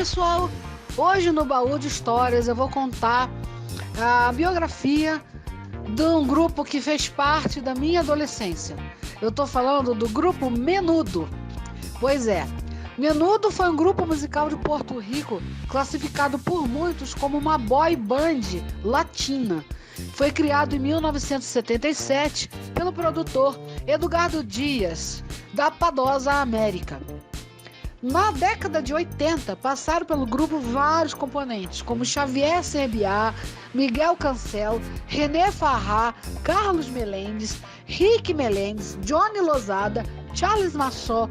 pessoal, hoje no Baú de Histórias eu vou contar a biografia de um grupo que fez parte da minha adolescência. Eu tô falando do grupo Menudo. Pois é, Menudo foi um grupo musical de Porto Rico classificado por muitos como uma boy band latina. Foi criado em 1977 pelo produtor Eduardo Dias, da Padosa América. Na década de 80, passaram pelo grupo vários componentes, como Xavier Serbiá, Miguel Cancel, René Farrá, Carlos Melendes, Rick Melendes, Johnny Lozada, Charles Massó,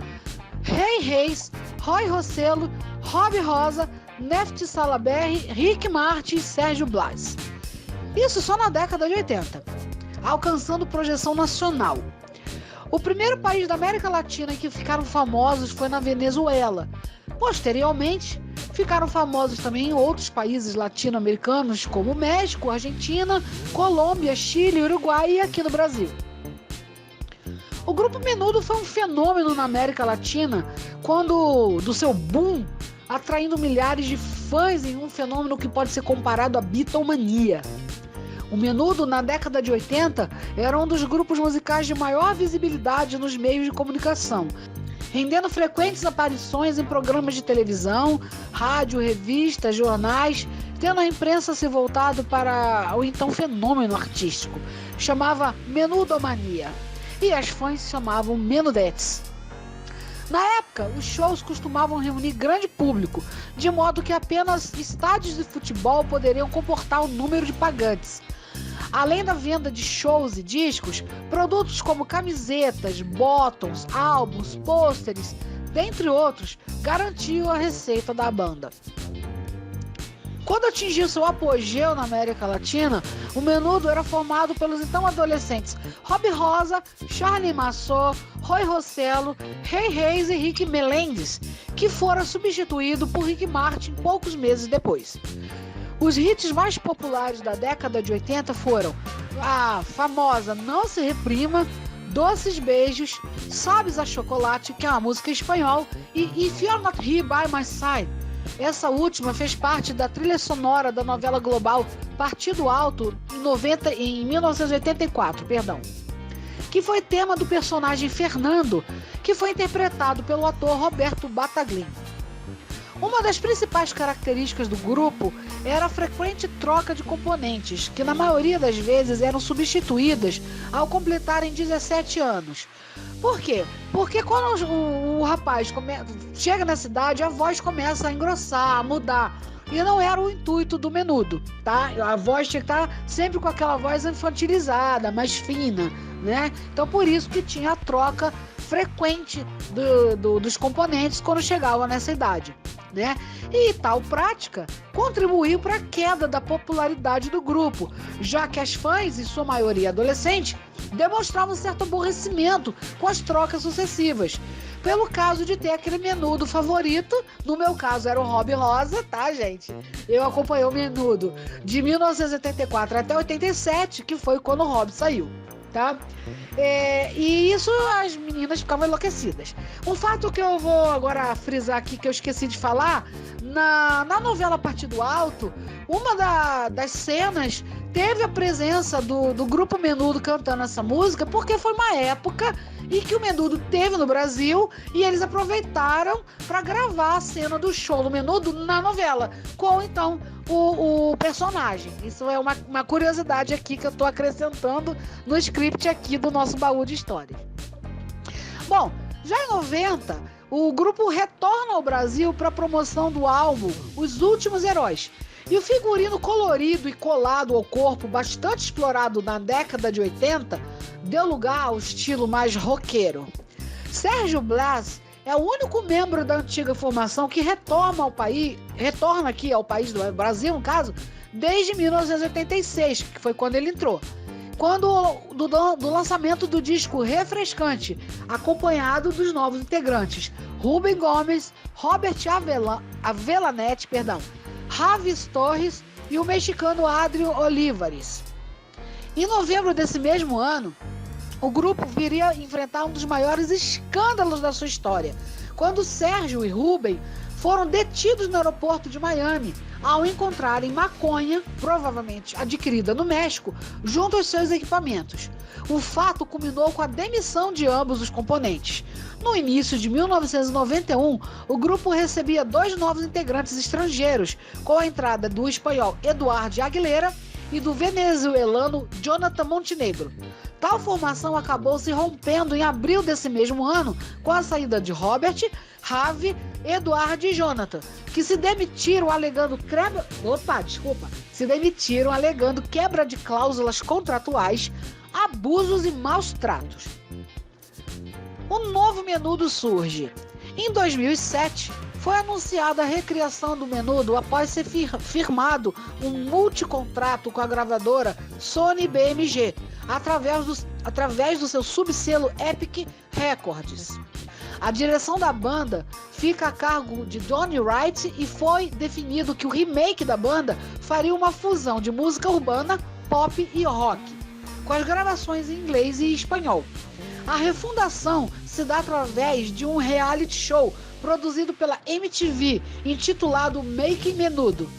Rei Reis, Roy Rossello, Rob Rosa, Neft Salaberry, Rick Martin e Sérgio Blas. Isso só na década de 80, alcançando projeção nacional. O primeiro país da América Latina em que ficaram famosos foi na Venezuela. Posteriormente, ficaram famosos também em outros países latino-americanos, como México, Argentina, Colômbia, Chile, Uruguai e aqui no Brasil. O grupo Menudo foi um fenômeno na América Latina quando do seu boom, atraindo milhares de fãs em um fenômeno que pode ser comparado à Beatlemania. O Menudo, na década de 80, era um dos grupos musicais de maior visibilidade nos meios de comunicação, rendendo frequentes aparições em programas de televisão, rádio, revistas, jornais, tendo a imprensa se voltado para o então fenômeno artístico. Chamava Menudomania, e as fãs chamavam Menudettes. Na época, os shows costumavam reunir grande público, de modo que apenas estádios de futebol poderiam comportar o número de pagantes. Além da venda de shows e discos, produtos como camisetas, bottoms, álbuns, pôsteres, dentre outros, garantiam a receita da banda. Quando atingiu seu apogeu na América Latina, o Menudo era formado pelos então adolescentes Rob Rosa, Charlie Massó, Roy Rossello, Rei Reis e Rick Melendes, que fora substituído por Rick Martin poucos meses depois. Os hits mais populares da década de 80 foram a famosa Não Se Reprima, Doces Beijos, Sabes a Chocolate, que é uma música em espanhol, e If You're Not Here By My Side. Essa última fez parte da trilha sonora da novela global Partido Alto em 1984, que foi tema do personagem Fernando, que foi interpretado pelo ator Roberto Bataglin. Uma das principais características do grupo era a frequente troca de componentes, que na maioria das vezes eram substituídas ao completarem 17 anos. Por quê? Porque quando o rapaz chega na cidade, a voz começa a engrossar, a mudar. E não era o intuito do Menudo, tá? A voz tinha que estar sempre com aquela voz infantilizada, mais fina, né? Então por isso que tinha a troca frequente dos componentes quando chegava nessa idade, né? E tal prática contribuiu para a queda da popularidade do grupo, já que as fãs, em sua maioria adolescente, demonstravam certo aborrecimento com as trocas sucessivas, pelo caso de ter aquele Menudo favorito. No meu caso era o Rob Rosa, tá, gente? Eu acompanhei o Menudo de 1984 até 87, que foi quando o Rob saiu, tá? E isso as meninas ficavam enlouquecidas. Um fato que eu vou agora frisar aqui, que eu esqueci de falar, na novela Partido Alto, uma das cenas teve a presença do grupo Menudo cantando essa música, porque foi uma época em que o Menudo teve no Brasil e eles aproveitaram para gravar a cena do show do Menudo na novela, com então o personagem. Isso é uma curiosidade aqui que eu estou acrescentando no script aqui do nosso Baú de Histórias. Bom, já em 90, o grupo retorna ao Brasil para a promoção do álbum Os Últimos Heróis. E o figurino colorido e colado ao corpo, bastante explorado na década de 80, deu lugar ao estilo mais roqueiro. Sérgio Blas é o único membro da antiga formação que retorna aqui ao país do Brasil, no caso, desde 1986, que foi quando ele entrou. Do lançamento do disco Refrescante, acompanhado dos novos integrantes Rubem Gomes, Robert Avelanete, Ravis Torres e o mexicano Adrio Olivares. Em novembro desse mesmo ano, o grupo viria enfrentar um dos maiores escândalos da sua história, quando Sérgio e Rubem foram detidos no aeroporto de Miami ao encontrarem maconha, provavelmente adquirida no México, junto aos seus equipamentos. O fato culminou com a demissão de ambos os componentes. No início de 1991, o grupo recebia 2 novos integrantes estrangeiros, com a entrada do espanhol Eduardo Aguilera e do venezuelano Jonathan Montenegro. Tal formação acabou se rompendo em abril desse mesmo ano, com a saída de Robert, Javi, Eduardo e Jonathan, que se demitiram alegando quebra de cláusulas contratuais, abusos e maus tratos. Um novo Menudo surge. Em 2007, foi anunciada a recriação do Menudo após ser firmado um multicontrato com a gravadora Sony BMG, através do seu subselo Epic Records. A direção da banda fica a cargo de Donny Wright e foi definido que o remake da banda faria uma fusão de música urbana, pop e rock, com as gravações em inglês e espanhol. A refundação se dá através de um reality show produzido pela MTV, intitulado Making Menudo.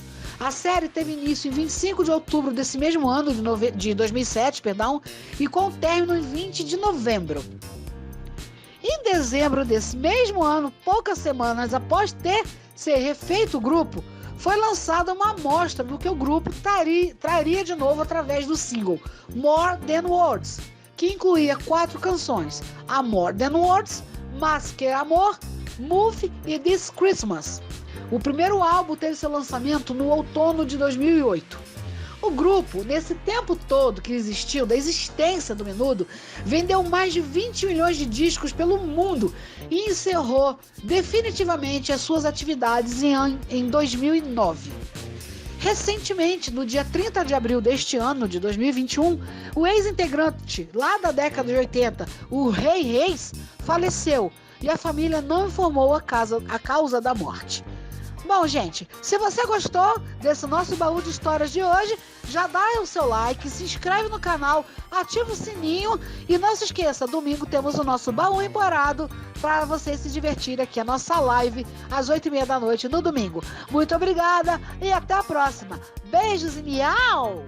A série teve início em 25 de outubro desse mesmo ano, de 2007, e com término em 20 de novembro. Em dezembro desse mesmo ano, poucas semanas após ser refeito o grupo, foi lançada uma amostra do que o grupo traria de novo através do single More Than Words, que incluía 4 canções: More Than Words, Mas Que Amor, Move e This Christmas. O primeiro álbum teve seu lançamento no outono de 2008. O grupo, nesse tempo todo que existiu, da existência do Menudo, vendeu mais de 20 milhões de discos pelo mundo e encerrou definitivamente as suas atividades em 2009. Recentemente, no dia 30 de abril deste ano, de 2021, o ex-integrante lá da década de 80, o Rei Reis, faleceu e a família não informou a causa da morte. Bom, gente, se você gostou desse nosso baú de histórias de hoje, já dá o seu like, se inscreve no canal, ativa o sininho e não se esqueça, domingo temos o nosso baú empoeirado para você se divertir aqui, a nossa live às 8h30 da noite no domingo. Muito obrigada e até a próxima. Beijos e miau!